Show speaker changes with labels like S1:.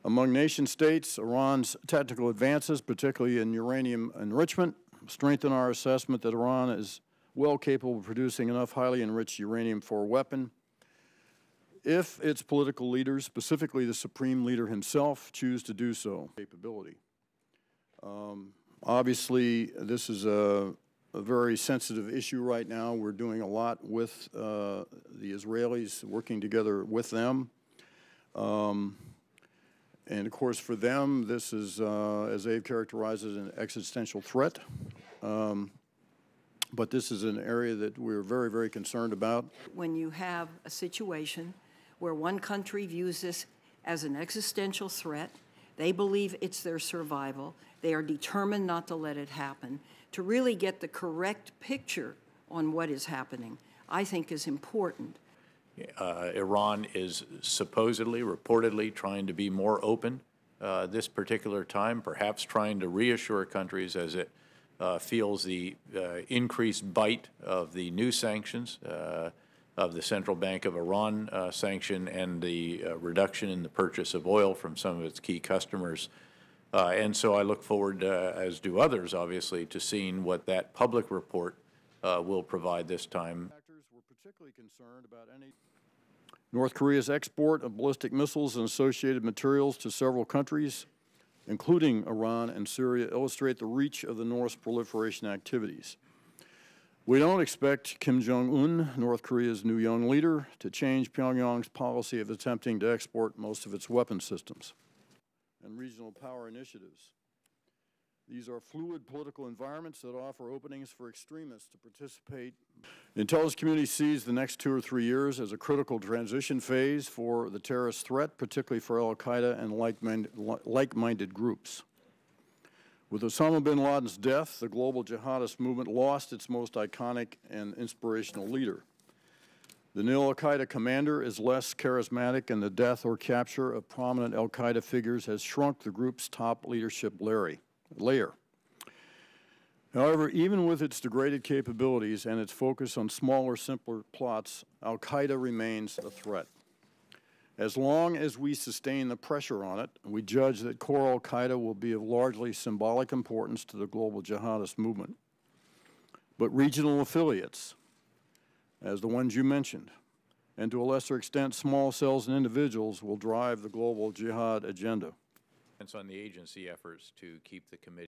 S1: Among nation states, Iran's technical advances, particularly in uranium enrichment, strengthen our assessment that Iran is well capable of producing enough highly enriched uranium for a weapon if its political leaders, specifically the Supreme Leader himself, choose to do so. Capability. Obviously, this is a very sensitive issue right now. We're doing a lot with the Israelis, working together with them. And of course, for them, this is, as they've characterized it, an existential threat. But this is an area that we're very, very concerned about.
S2: When you have a situation where one country views this as an existential threat, they believe it's their survival, they are determined not to let it happen, to really get the correct picture on what is happening, I think is important.
S3: Iran is supposedly, reportedly, trying to be more open this particular time, perhaps trying to reassure countries as it feels the increased bite of the new sanctions, of the Central Bank of Iran sanction, and the reduction in the purchase of oil from some of its key customers. And so I look forward, as do others, obviously, to seeing what that public report will provide this time.
S1: We're particularly concerned about any North Korea's export of ballistic missiles and associated materials to several countries, including Iran and Syria, illustrate the reach of the North's proliferation activities. We don't expect Kim Jong-un, North Korea's new young leader, to change Pyongyang's policy of attempting to export most of its weapon systems and regional power initiatives. These are fluid political environments that offer openings for extremists to participate. The intelligence community sees the next 2 or 3 years as a critical transition phase for the terrorist threat, particularly for al-Qaeda and like-minded groups. With Osama bin Laden's death, the global jihadist movement lost its most iconic and inspirational leader. The new al-Qaeda commander is less charismatic, and the death or capture of prominent al-Qaeda figures has shrunk the group's top leadership layer. However, even with its degraded capabilities and its focus on smaller, simpler plots, al-Qaeda remains a threat. As long as we sustain the pressure on it, we judge that core al-Qaeda will be of largely symbolic importance to the global jihadist movement. But regional affiliates, as the ones you mentioned, and to a lesser extent small cells and individuals, will drive the global jihad agenda.
S3: On the agency efforts to keep the committee